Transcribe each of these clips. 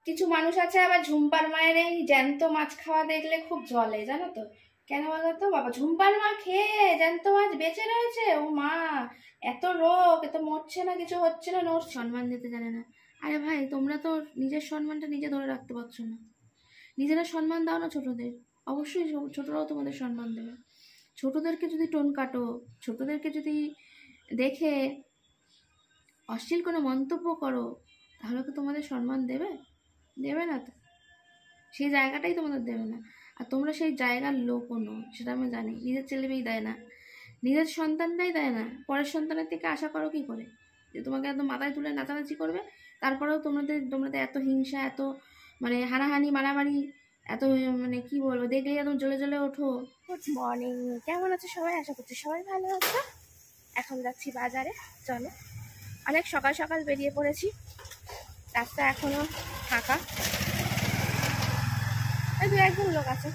কিছু মানুষ আছে আবার ঝুম্পার মায়ের এই জ্যান্ত মাছ খাওয়া দেখলে খুব জ্বলে, জানো তো কেন বলো তো? বাবা ঝুম্পার মা খেয়ে জ্যান্ত মাছ বেঁচে রয়েছে, ও মা এত রোগ, এত মরছে না, কিছু হচ্ছে না, নোর সম্মান দিতে জানে না। আরে ভাই, তোমরা তো নিজের সম্মানটা নিজে ধরে রাখতে পারছো না। নিজেরা সম্মান দাও না ছোটদের, অবশ্যই ছোটরাও তোমাদের সম্মান দেবে। ছোটদেরকে যদি টোন কাটো, ছোটদেরকে যদি দেখে অশ্লীল কোনো মন্তব্য করো, তাহলে কি তোমাদের সম্মান দেবে? দেবে না তো, সেই জায়গাটাই তোমাদের দেবে না। আর তোমরা সেই জায়গার লোকও নও, সেটা আমি জানি। নিজের ছেলে মেয়েই দেয় না, নিজের সন্তানটাই দেয় না, পরের সন্তানের থেকে আশা করো কি করে যে তোমাকে একদম মাথায় তুলে নাচানাচি করবে? তারপরেও তোমাদের এত হিংসা, এত মানে হানাহানি মারামারি, এত মানে কি বলবো, দেখলেই একদম জ্বলে জ্বলে ওঠো। গুড মর্নিং, কেমন আছো সবাই? আশা করছি সবাই ভালো আছো। এখন যাচ্ছি বাজারে, চলো। অনেক সকাল সকাল বেরিয়ে পড়েছি, রাস্তা এখনো ফাঁকা, দু একজন লোক আছে,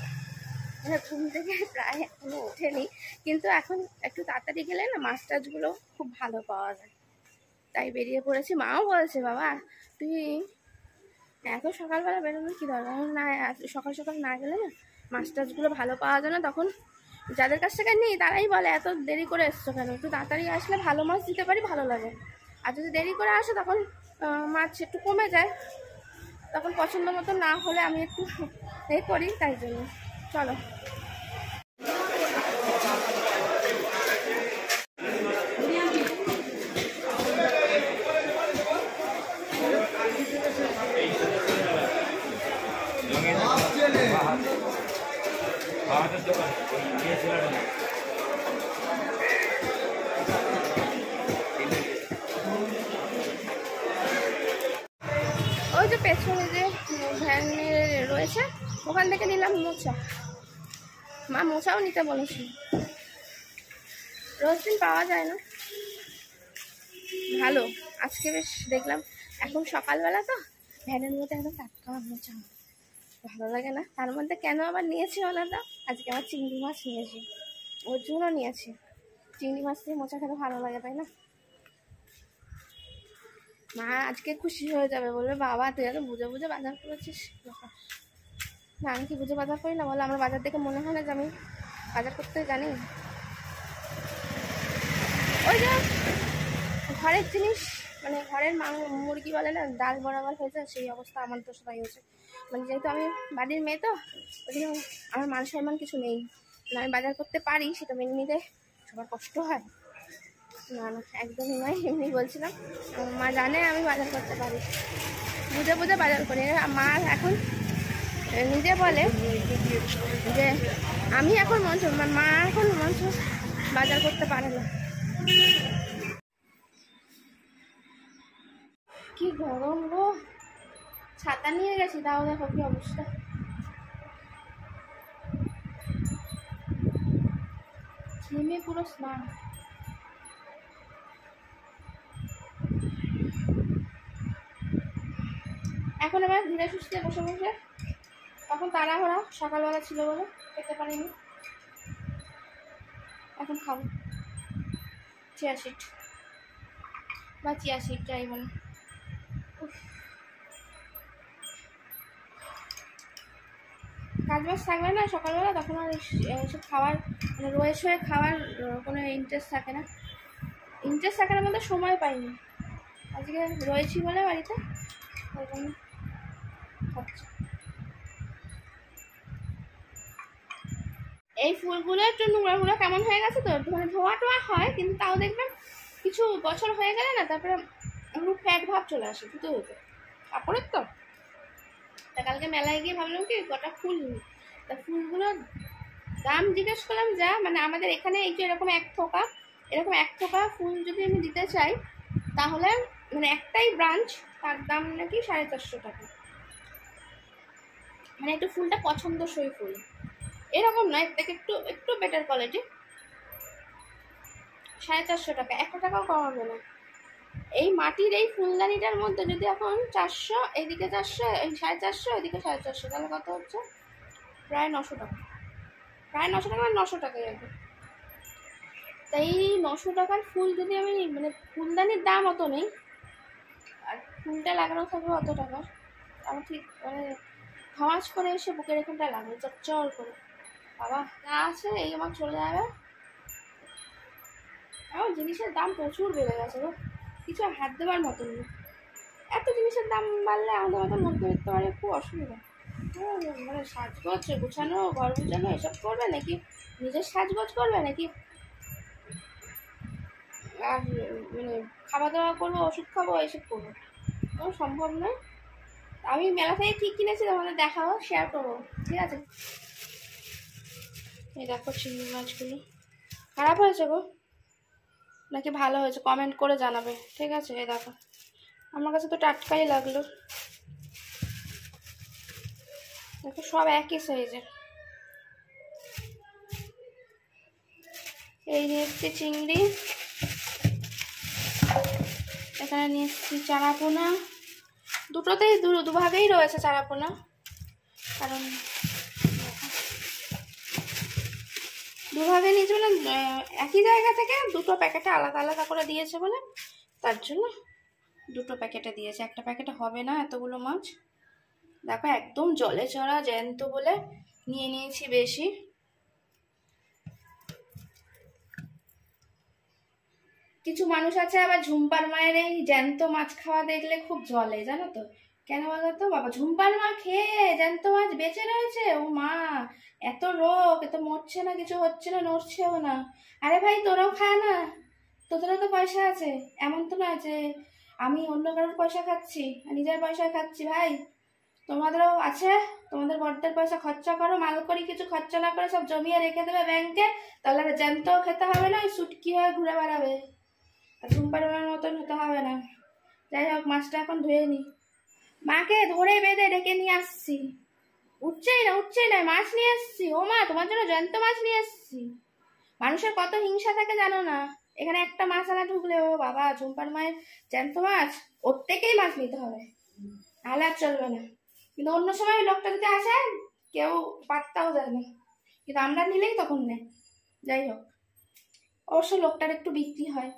মানে ঘুম থেকে প্রায় এখনো ওঠেনি, কিন্তু এখন একটু তাড়াতাড়ি গেলে না মাছ টাছগুলো খুব ভালো পাওয়া যায়, তাই বেরিয়ে পড়েছি। মাও বলছে, বাবা তুই এত সকালবেলা বেরোনো কি দরকার, না সকাল সকাল না গেলে না মাছ টাছগুলো ভালো পাওয়া যায় না। তখন যাদের কাছ থেকে নিই তারাই বলে এত দেরি করে এসছো কেন, একটু তাড়াতাড়ি আসলে ভালো মাছ দিতে পারি, ভালো লাগে। আর যদি দেরি করে আসে তখন মাছ একটু কমে যায়, তখন পছন্দ মতো না হলে আমি একটু এই করি, তাই জন্য। চলো, ওই যে পেছনে যে ভ্যান রয়েছে ওখান থেকে নিলাম মোচা। মা মোচাও নিতে বলেছি, রোজ দিন পাওয়া যায় না। ভালো, আজকে বেশ দেখলাম, এখন সকালবেলা তো ভ্যানের মধ্যে একদম টাটকা মোচা, ভালো লাগে না? তার মধ্যে কেন আবার নিয়েছি বলো তো? আজকে আবার চিংড়ি মাছ নিয়েছি, ওর জন্য নিয়েছি। চিংড়ি মাছ দিয়ে মোচা খেতে ভালো লাগে, তাই না? মা আজকে খুশি হয়ে যাবে, বলবে বাবা তুই এত বুঝে বুঝে বাজার করেছিস। না, আমি কি বুঝে বাজার করি না বলো? আমার বাজার দেখে মনে হয় না যে আমি বাজার করতে জানি। ওই যে ঘরের জিনিস, মানে ঘরের মুরগি বলে না, ডাল বরাবর হয়েছে, সেই অবস্থা আমার তো সবাই হয়েছে। মানে যেহেতু আমি বাড়ির মেয়ে, তো ওই জন্য আমার মান সম্মান কিছু নেই। না আমি বাজার করতে পারি সেটা মেনে নিতে সবার কষ্ট হয়। না না, একদমই নয়, এমনি বলছিলাম। মা জানে আমি বাজার করতে পারি, বুঝে বুঝে বাজার করি। মা এখন নিজে বলে যে আমি এখন মঞ্চ, মা এখন মঞ্চ বাজার করতে পারে না। কি গরম গো, ছাতা নিয়ে গেছি তাও দেখো কি অবস্থা। ঘেমে পুরো স্নান। এখন আবার ধীরে সুস্থে বসে বসে, তখন তাড়াহুড়া সকালবেলা ছিল বলে খেতে পারিনি, এখন খাবো চিয়া সিড বা চিয়া সিড যাই বলে। কাজ বাজ থাকবে না সকালবেলা, তখন আর এসব খাওয়ার মানে রয়ে শয়ে খাওয়ার কোনো ইন্টারেস্ট থাকে না। ইন্টারেস্ট থাকে না বলতে সময় পাইনি, আজকে রয়েছি বলে বাড়িতে, ওই জন্য খাচ্ছি। এই ফুলগুলো একটু নোংরাগুলো কেমন হয়ে গেছে, তো মানে ধোয়া টোয়া হয়, কিন্তু তাও দেখবেন কিছু বছর হয়ে গেলে না তারপরে একটু ফ্যাট ভাব চলে আসে ধুতে হতে কাপড়ের। তো তা কালকে মেলায় গিয়ে ভাবলাম কি গোটা ফুল নিই, তা ফুলগুলো দাম জিজ্ঞেস করলাম, যা মানে আমাদের এখানে এই যে এরকম এক থোকা ফুল যদি আমি দিতে চাই, তাহলে মানে একটাই ব্রাঞ্চ, তার দাম নাকি 450 টাকা। মানে একটু ফুলটা পছন্দসই ফুল, এরকম নয়, একটাকে একটু একটু বেটার কোয়ালিটি, 450 টাকা, 1 টাকাও কমাবে না। এই মাটির এই ফুলদানিটার মধ্যে যদি এখন 400, এইদিকে 400, এই 450, এদিকে 450, তাহলে কত হচ্ছে? প্রায় 900 টাকা, প্রায় 900 টাকা, 900 টাকাই আর কি। তাই 900 টাকার ফুল যদি আমি, মানে ফুলদানির দাম অত নেই আর ফুলটা লাগানো থাকবে অত টাকা, আমার ঠিক মানে খাওয়াজ করে এসে বুকের এখানটা লাগবে চচ্চর করে। বাবা যা আছে এই আমার চলে যাবে। এখন জিনিসের দাম প্রচুর বেড়ে গেছে গো, কিছু হাত দেওয়ার মতন নেই। এত জিনিসের দাম বাড়লে আমাদের মতো মধ্যবিত্ত বাড়ি খুব অসুবিধা। মানে সাজগোজ গুছানো, ঘর গুছানো এসব করবে নাকি? নিজের সাজগোজ করবে নাকি? আর মানে খাওয়া দাওয়া করবো, ওষুধ খাবো, এসব করবো, কোনো সম্ভব নয়। আমি মেলা থেকে কী কিনেছি তোমাদের দেখাবো, শেয়ার করবো, ঠিক আছে? এই দেখো চিংড়ি মাছগুলো। খারাপ হয়েছে গো নাকি ভালো হয়েছে কমেন্ট করে জানাবে, ঠিক আছে? এই দেখো, আমার কাছে তো টাটকাই লাগলো। দেখো সব একই সাইজের। এই নিয়ে এসছি চিংড়ি, এখানে নিয়ে এসছি চারাপোনা। দুটোতেই দুভাগেই রয়েছে চারাপোনা, কারণ দুভাগে নিয়েছে বলে একই জায়গা থেকে দুটো প্যাকেটে আলাদা আলাদা করে দিয়েছে বলে তার জন্য দুটো প্যাকেটে দিয়েছে, একটা প্যাকেটে হবে না এতগুলো মাছ। দেখো একদম জলে চড়া জ্যান্ত বলে নিয়ে নিয়েছি বেশি। কিছু মানুষ আছে আবার ঝুম্পার মায়ের এই জ্যান্ত মাছ খাওয়া দেখলে খুব জ্বলে, জানো তো? কেন বলো তো বাবা? ঝুম্পার মা খেয়ে জ্যান্ত মাছ বেঁচে রয়েছে, ও মা এত রোগ, এত মরছে না, কিছু হচ্ছে না, নড়ছেও না। আরে ভাই তোরাও খা না, তোদেরও তো পয়সা আছে, এমন তো না যে আমি অন্য কারোর পয়সা খাচ্ছি আর নিজের পয়সা খাচ্ছি। ভাই তোমাদেরও আছে, তোমাদের বড়দের পয়সা খরচা করো, মাল করি কিছু খরচা না করে সব জমিয়ে রেখে দেবে ব্যাংকে, তাহলে জ্যান্তও খেতে হবে না, ওই সুটকি হয়ে ঘুরে বেড়াবে। আর ঝুম্পার মার মতন হতে হবে না। যাই হোক, মাছটা এখন ধুয়ে নি, মাকে ধরে বেঁধে ডেকে নিয়ে আসছি। উঠছেই না, মাছ নিয়ে এসছি। ও মা, তোমার জন্য জ্যান্ত মাছ নিয়ে এসছি। মানুষের কত হিংসা থাকে জানো না? এখানে একটা মাছ আনা ঢুকলে ও বাবা ঝুম্পার মায়ের জ্যান্ত মাছ, ওর থেকেই মাছ নিতে হবে, নাহলে আর চলবে না। কিন্তু অন্য সময় ওই লোকটা যদি আসে কেউ পাত্তাও দেয় না, কিন্তু আমরা নিলেই তখন নেয়। যাই হোক, অবশ্য লোকটার একটু বিক্রি হয়,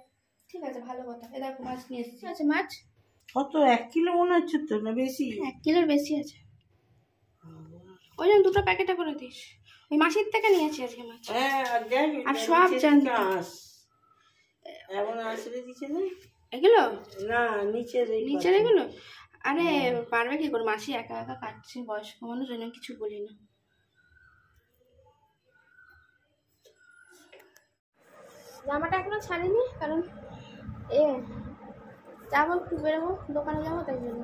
ঠিক আছে, ভালো কথা। এ দেখো মাছ নিয়ে এসেছি। আছে মাছ কত, 1 কিলো মনে হচ্ছে তো, না বেশি? 1 কিলোর বেশি আছে। ওই জন্য দুটো প্যাকেটে করে দিস। ওই মাসির থেকে নিয়েছি আজকে মাছ। আর সব জানতো এমন আসলে দিচ্ছে না এগুলো, না নিচের এগুলো। আরে পারবে কি করে, মাসি একা একা কাটছে, বয়স্ক মানুষ, জন্য কিছু বলি না। জামাটা এখনো ছাড়িনি, কারণ যাবো একটু বেরোবো, দোকানে যাবো, তাই জন্য।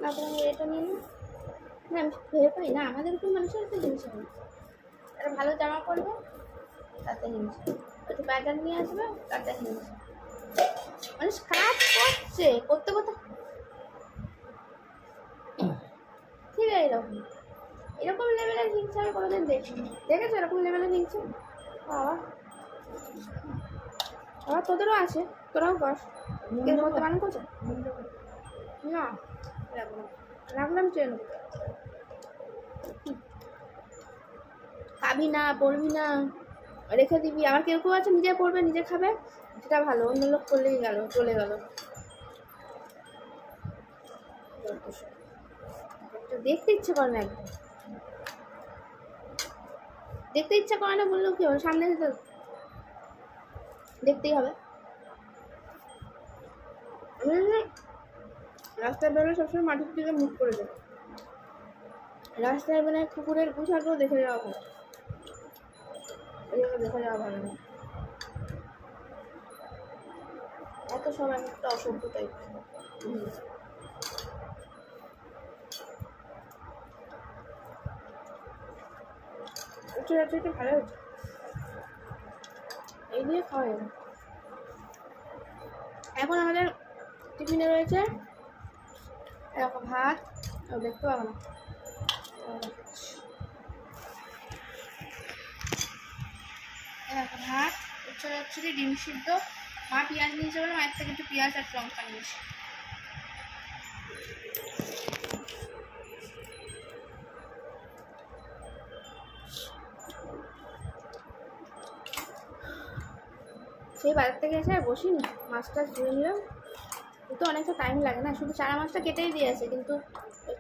না তো আমি এটা নিয়ে নিই না, আমি ভেবে পাই না আমাদের একটু মানুষের একটা জিনিস হবে, একটা ভালো জামা পরবে তাতে হিংসা, একটু প্যাটার্ন নিয়ে আসবে তাতে হিংসা। মানুষ কাজ করছে, করতে করতে ঠিক আছে। এরকম লেভেলের হিংসা আমি কোনোদিন দেখিনি। দেখেছো এরকম লেভেলের হিংসা? বাবা বাবা, তোদেরও আছে, তোরাও বস, কেউ করতে বারণ করছে না? রাখলাম ট্রেন, খাবি না, পড়বি না, রেখে দিবি। আবার কেউ কেউ আছে নিজে পড়বে নিজে খাবে, সেটা ভালো, অন্য লোক করলেই গেল, চলে গেল। দেখতে ইচ্ছে করে না, একদম দেখতে ইচ্ছা করে না বললেও কি হবে, সামনে দেখতেই হবে। রাস্তায় বেরোলে সবসময় মাটির দিকে মুখ করে দেয়, রাস্তায় মানে কুকুরের গুছাকেও দেখে যাওয়া ভালো, এগুলো দেখে যাওয়া ভালো না। এত সময় একটা অসভ্য টাইপ। এটা ভালো হচ্ছে, এই দিয়ে খাওয়া যাবে। এখন আমাদের টিফিনে রয়েছে এরকম ভাত, দেখতে পাবো না, এরকম ভাত, হচ্ছে ডিম সিদ্ধ। মা পেঁয়াজ নিয়েছে বলে মায়ের থেকে একটু পেঁয়াজ আর লঙ্কা নিয়েছে। সেই বাজার থেকে এসে আর বসিনি, মাছ টাছ ধুয়ে নিলাম, কিন্তু অনেকটা টাইম লাগে না, শুধু চারা মাছটা কেটেই দিয়েছে, কিন্তু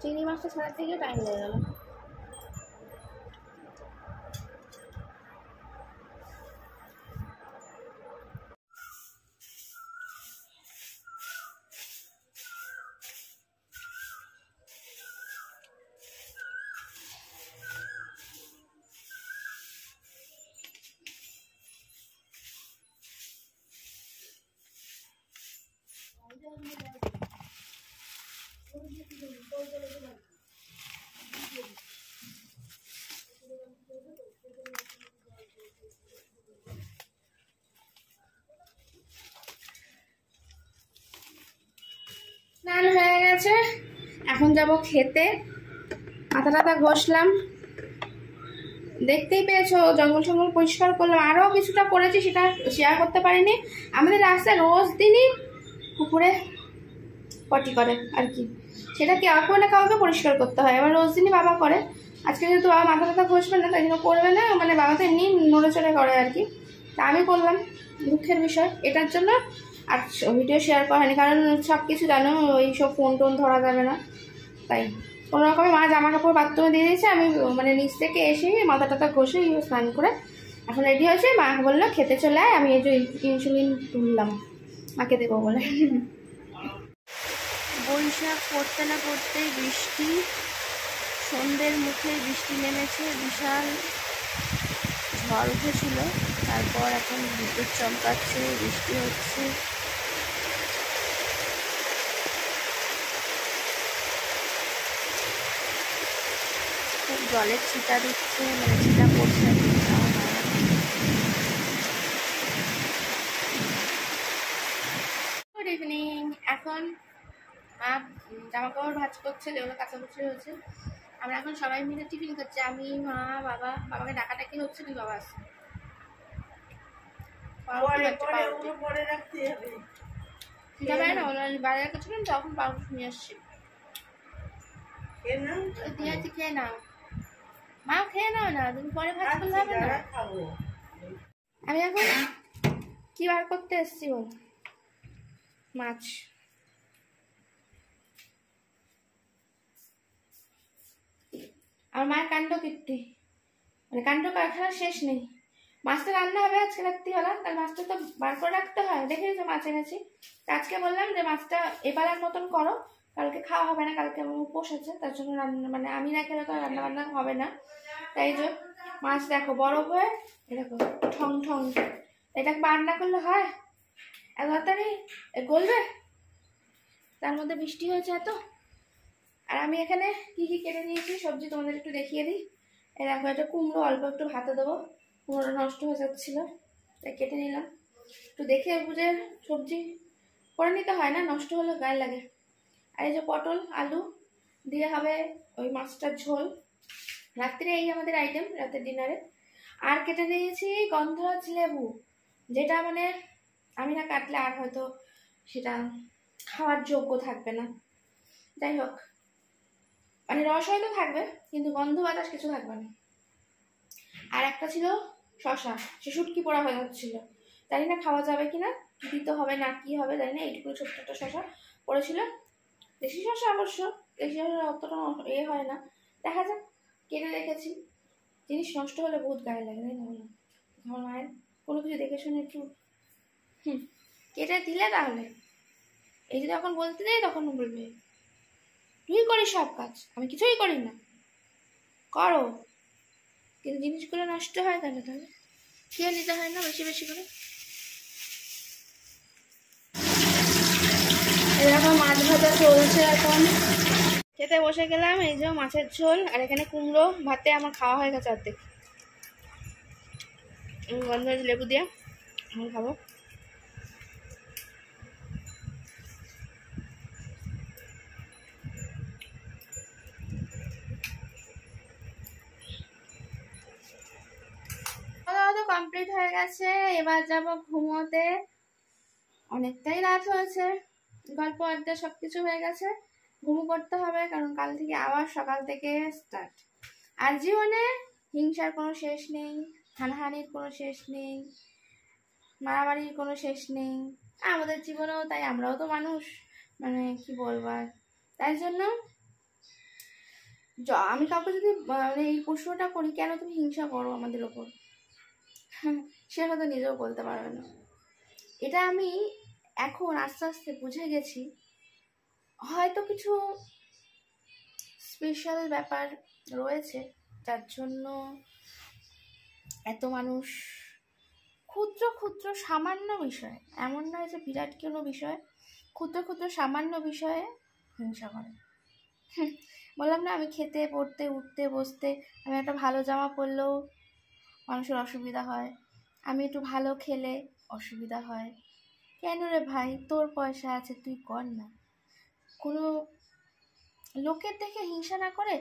চিংড়ি মাছটা ছাড়াতে গিয়ে টাইম লেগে গেল। স্নান হয়ে গেছে, এখন যাব খেতে। মাথা টাথা ঘষলাম, দেখতেই পেয়েছো জঙ্গল টঙ্গল পরিষ্কার করলাম, আরও কিছুটা করেছি, সেটা শেয়ার করতে পারিনি। আমাদের রাস্তায় রোজ দিনই পুকুরে পটি করে আর কি, সেটা কাউকে না কাউকে পরিষ্কার করতে হয়। এবার রোজ দিনই বাবা করে, আজকে যেহেতু বাবা মাথা টাথা ঘষবে না তাই জন্য করবে না, মানে বাবা তো এমনি নড়ে চড়ে করে আর কি। তা আমি করলাম, দুঃখের বিষয় এটার জন্য। আর ভিডিও শেয়ার করা হয়নি, কারণ সব কিছু জানো ওই সব ফোন টোন ধরা যাবে না, তাই কোনো রকমে মা জামা কাপড় বাথরুমে দিয়ে দিয়েছে। আমি মানে নিচ থেকে এসে মাথা টাথা ঘষে স্নান করে এখন রেডি হয়েছে। মা বললো খেতে চলে আয়, আমি এই যে ইনসুলিন তুললাম মাকে দেবো বলে। বৈশাখ পড়তে না পড়তেই বৃষ্টি, সন্ধ্যের মুখে বৃষ্টি নেমেছে, বিশাল ঝড় উঠেছিল, তারপর এখন বিদ্যুৎ চমকাচ্ছে, বৃষ্টি হচ্ছে। খুব জলের ছিটা দিচ্ছে, মানে ছিটা পড়ছে। Good evening. এখন মা জামা কাপড় ভাঁজ করছে, যেগুলো কাচাকুচি হয়েছে। আমরা এখন সবাই মিলে টিফিন করছি, আমি মা বাবা। বাবাকে ডাকাটাকি হচ্ছে, কিন্তু বাবা আসছে। বাইরে গেছিলাম তখন পাউরুটি নিয়ে আসছি, দিয়েছি খেয়ে নাও। মা খেয়ে নাও না, তুমি পরে ভাত করলে হবে না। আমি এখন কি বার করতে এসছি বল, মাছ। আমার মায়ের কাণ্ড কীর্তি, মানে কাণ্ড কারখানা শেষ নেই। মাছটা রান্না হবে আজকে রাত্রিবেলা, তার মাছটা তো বার করে রাখতে হয়। দেখেছো মাছ এনেছি, আজকে বললাম যে মাছটা এবেলার মতন করো, কালকে খাওয়া হবে না, কালকে আমার উপোস আছে, তার জন্য রান্না মানে আমি না খেলে তো রান্না বান্না হবে না। তাই যে মাছ দেখো বরফ হয়ে দেখো ঠং ঠং, এটাকে রান্না করলে হয় এত তাড়াতাড়ি গলবে? তার মধ্যে বৃষ্টি হয়েছে এত। আর আমি এখানে কি কি কেটে নিয়েছি সবজি তোমাদের একটু দেখিয়ে দিই। এই দেখো, এটা কুমড়ো, অল্প একটু ভাতে দেবো, কুমড়োটা নষ্ট হয়ে যাচ্ছিল তাই কেটে নিলাম। একটু দেখে বুঝে সবজি করে নিতে হয় না, নষ্ট হলে গায়ে লাগে। আর এই যে পটল আলু দিয়ে হবে ওই মাছটার ঝোল, রাত্রে এই আমাদের আইটেম রাতের ডিনারে। আর কেটে নিয়েছি গন্ধরাজ লেবু, যেটা মানে আমি না কাটলে আর হয়তো সেটা খাওয়ার যোগ্য থাকবে না। যাই হোক, মানে রস হয়তো থাকবে কিন্তু গন্ধ বাতাস কিছু থাকবে না। আর একটা ছিল শশা, সে শুটকি পোড়া হয়ে যাচ্ছিল, জানি না খাওয়া যাবে কিনা, দিতে হবে না কি হবে জানি না। এইটুকু ছোট্ট একটা শশা পড়েছিল, দেশি শশা অবশ্য, দেশি শশা অতটা হয় না, দেখা যাক। কেটে রেখেছি, জিনিস নষ্ট হলে বহুত গায়ে লাগে তাই না বলো। আমার মায়ের কোনো কিছু দেখে শুনে একটু কেটে দিলে তাহলে, এই যে যখন বলতে যাই তখন বলবে তুই করিস সব কাজ, আমি কিছুই করি না। করো, কিন্তু জিনিসগুলো নষ্ট হয় কেন তাহলে? খেয়ে নিতে হয় না বেশি বেশি করে। এরকম মাছ ভাজা চলছে এখন, খেতে বসে গেলাম। এই যে মাছের ঝোল, আর এখানে কুমড়ো ভাতে আমার খাওয়া হয়ে গেছে অর্ধেক, গন্ধরাজ লেবু দিয়ে আমি খাবো। কমপ্লিট হয়ে গেছে, এবার যাব ঘুমোতে। অনেকটাই রাত হয়েছে, গল্প আড্ডা সবকিছু হয়ে গেছে, ঘুমো করতে হবে, কারণ কাল থেকে আবার সকাল থেকে স্টার্ট। আর জীবনে হিংসার কোনো শেষ নেই, হানাহানির কোনো শেষ নেই, মারামারির কোনো শেষ নেই আমাদের জীবনেও। তাই আমরাও তো মানুষ, মানে কি বলবার, তাই জন্য আমি কাউকে যদি মানে এই প্রশ্নটা করি, কেন তুমি হিংসা করো আমাদের ওপর, সে হয়তো নিজেও বলতে পারবে না। এটা আমি এখন আস্তে আস্তে বুঝে গেছি, হয়তো কিছু স্পেশাল ব্যাপার রয়েছে যার জন্য এত মানুষ ক্ষুদ্র ক্ষুদ্র সামান্য বিষয়, এমন নয় যে বিরাট কোনো বিষয়, ক্ষুদ্র ক্ষুদ্র সামান্য বিষয়ে হিংসা করে। বললাম না, আমি খেতে পড়তে উঠতে বসতে, আমি একটা ভালো জামা পরলেও মানুষের অসুবিধা হয়, আমি একটু ভালো খেলে অসুবিধা হয়। কেন রে ভাই, তোর পয়সা আছে, তুই কর না। কোনো লোকের দেখে হিংসা না করে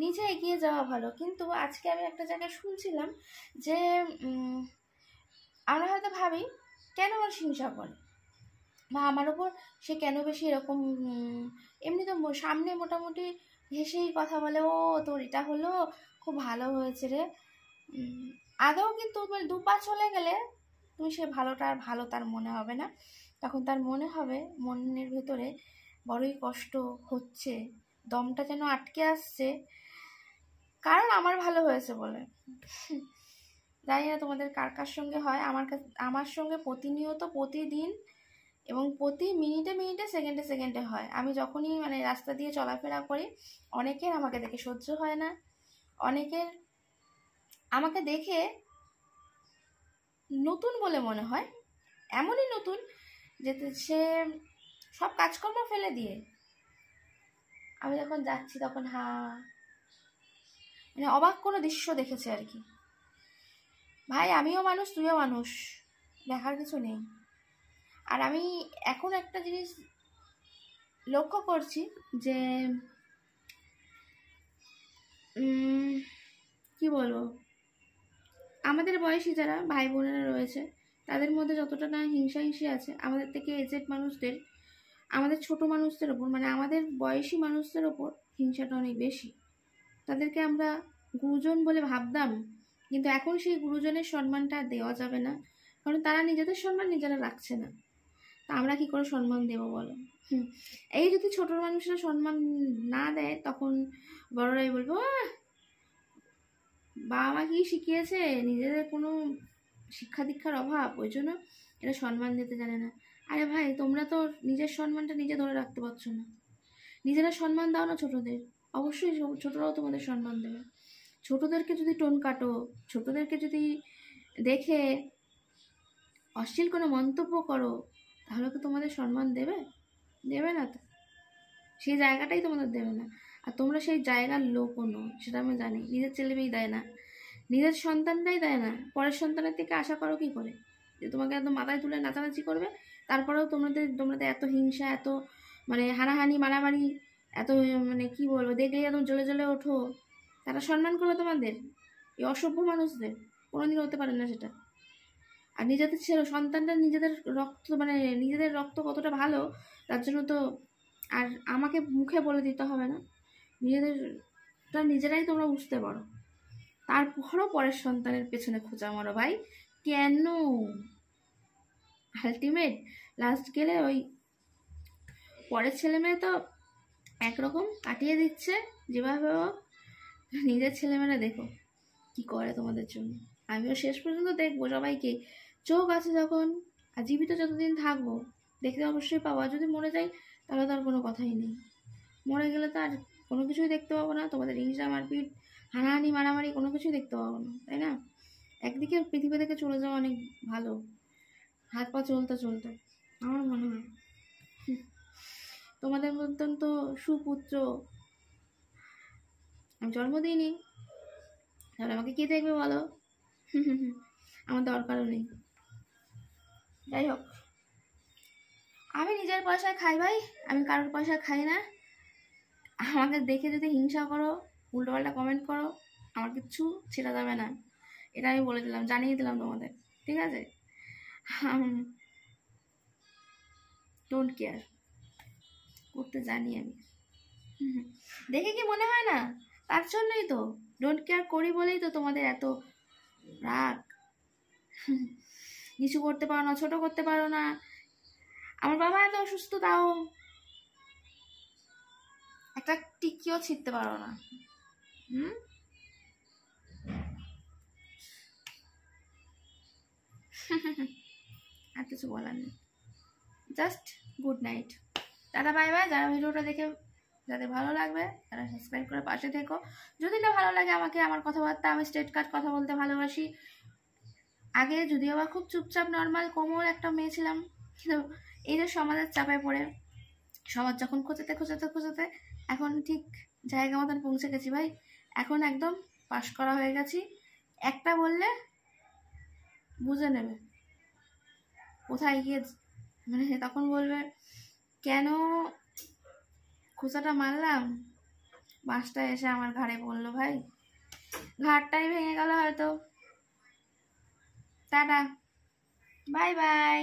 নিজে এগিয়ে যাওয়া ভালো। কিন্তু আজকে আমি একটা জায়গায় শুনছিলাম যে আমরা হয়তো ভাবি কেন মানুষ হিংসা করে, বা আমার ওপর সে কেন বেশি এরকম, এমনি তো সামনে মোটামুটি হেসেই কথা বলে, ও তোর এটা হলো, খুব ভালো হয়েছে রে। আদৌ কিন্তু মানে দুপা চলে গেলে তুমি সে ভালোটা আর ভালো তার মনে হবে না, তখন তার মনে হবে মনের ভেতরে বড়ই কষ্ট হচ্ছে, দমটা যেন আটকে আসছে, কারণ আমার ভালো হয়েছে বলে। জানি না তোমাদের কার কার সঙ্গে হয়, আমার সঙ্গে প্রতিনিয়ত প্রতিদিন এবং প্রতি মিনিটে মিনিটে সেকেন্ডে সেকেন্ডে হয়। আমি যখনই মানে রাস্তা দিয়ে চলাফেরা করি, অনেকের আমাকে দেখে সহ্য হয় না, অনেকের আমাকে দেখে নতুন বলে মনে হয়, এমনই নতুন যে সে সব কাজকর্ম ফেলে দিয়ে আমি যখন যাচ্ছি তখন মানে অবাক কোনো দৃশ্য দেখেছে আর কি। ভাই আমিও মানুষ, তুইও মানুষ, দেখার কিছু নেই। আর আমি এখন একটা জিনিস লক্ষ্য করছি যে কি বলবো, আমাদের বয়সী যারা ভাই বোনেরা রয়েছে তাদের মধ্যে যতটা না হিংসাহিংসি আছে, আমাদের থেকে এজেড মানুষদের, আমাদের ছোট মানুষদের ওপর, মানে আমাদের বয়সী মানুষদের ওপর হিংসাটা অনেক বেশি। তাদেরকে আমরা গুরুজন বলে ভাবতাম, কিন্তু এখন সেই গুরুজনের সম্মানটা দেওয়া যাবে না, কারণ তারা নিজেদের সম্মান নিজেরা রাখছে না। তা আমরা কি করে সম্মান দেবো বলো? এই যদি ছোট মানুষরা সম্মান না দেয়, তখন বড়রাই বলবো বাবা মা কি শিখিয়েছে, নিজেদের কোনো শিক্ষা দীক্ষার অভাব, ওই জন্য এটা সম্মান দিতে জানে না। আরে ভাই, তোমরা তো নিজের সম্মানটা নিজে ধরে রাখতে পারছো না, নিজেরা সম্মান দাও না ছোটদের, অবশ্যই ছোটরাও তোমাদের সম্মান দেবে। ছোটদেরকে যদি টোন কাটো, ছোটদেরকে যদি দেখে অশ্লীল কোনো মন্তব্য করো, তাহলে কি তোমাদের সম্মান দেবে? দেবে না তো, সেই জায়গাটাই তোমাদের দেবে না। আর তোমরা সেই জায়গার লোকও নয়, সেটা আমি জানি। নিজের ছেলে মেয়েই দেয় না, নিজের সন্তানটাই দেয় না, পরের সন্তানের থেকে আশা করো কি করে যে তোমাকে একদম মাথায় তুলে নাচানাচি করবে? তারপরেও তোমাদের এত হিংসা, এত মানে হানাহানি মারামারি, এত মানে কি বলবো, দেখলেই একদম জ্বলে জ্বলে ওঠো। তারা সম্মান করবে তোমাদের? এই অসভ্য মানুষদের কোনোদিন হতে পারে না সেটা। আর নিজেদের ছেলে সন্তানটা নিজেদের রক্ত, মানে নিজেদের রক্ত কতটা ভালো, তার জন্য তো আর আমাকে মুখে বলে দিতে হবে না, নিজেদেরটা নিজেরাই তোমরা বুঝতে পারো। তারপরও পরের সন্তানের পেছনে খোঁচা মারো ভাই, কেন? আলটিমেট লাস্ট গেলে ওই পরের ছেলে মেয়ে তো একরকম কাটিয়ে দিচ্ছে যেভাবে হোক, নিজের ছেলেমেয়েরা দেখো কি করে তোমাদের জন্য। আমিও শেষ পর্যন্ত দেখবো সবাইকে, চোখ আছে যখন আর জীবিত যতদিন থাকবো দেখতে অবশ্যই পাবো। আর যদি মরে যাই তাহলে তো আর কোনো কথাই নেই, মরে গেলে তো আর কোনো কিছুই দেখতে পাবো না, তোমাদের হিংসা মারপিট হানাহানি মারামারি কোনো কিছুই দেখতে পাবো না, তাই না? একদিকে পৃথিবী থেকে চলে যাওয়া অনেক ভালো, হাত পা চলতে চলতে, আমার মনে হয়। তোমাদের মতন তো সুপুত্র আমি জন্ম দিইনি, তাহলে আমাকে কে দেখবে বলো? আমার দরকারও নেই। যাই হোক, আমি নিজের পয়সায় খাই ভাই, আমি কারোর পয়সা খাই না। আমাকে দেখে যদি হিংসা করো, উল্টোপাল্টা কমেন্ট করো, আমার কিচ্ছু ছেড়ে যাবে না, এটা আমি বলে দিলাম, জানিয়ে দিলাম তোমাদের, ঠিক আছে? ডোন্ট কেয়ার করতে জানি আমি। দেখে কি মনে হয় না? তার জন্যই তো ডোন্ট কেয়ার করি বলেই তো তোমাদের এত রাগ। কিছু করতে পারো না, ছোট করতে পারো না। আমার বাবা এত অসুস্থ, তাও একটা টিকিও ছিঁড়তে পারো না। আর কিছু বলার নেই, just good night, tata bye bye. যারা ভিডিওটা দেখে যাদের ভালো লাগবে তারা সাবস্ক্রাইব করে পাশে থেকো। যদি না ভালো লাগে আমাকে, আমার কথাবার্তা, আমি স্ট্রেট কাট কথা বলতে ভালোবাসি। আগে যদিও বা খুব চুপচাপ নর্মাল কোমল একটা মেয়ে ছিলাম, কিন্তু এই যে সমাজের চাপে পড়ে, সমাজ যখন খোঁচাতে খোঁচাতে খোঁচাতে এখন ঠিক জায়গা মতন পৌঁছে গেছি ভাই। এখন একদম পাশ করা হয়ে গেছি। একটা বললে বুঝে নেবে কোথায় গিয়ে, মানে তখন বলবে কেন খোঁচাটা মারলাম, বাসটা এসে আমার ঘাড়ে পড়লো ভাই, ঘাড়টাই ভেঙে গেল হয়তো। Tata bye bye.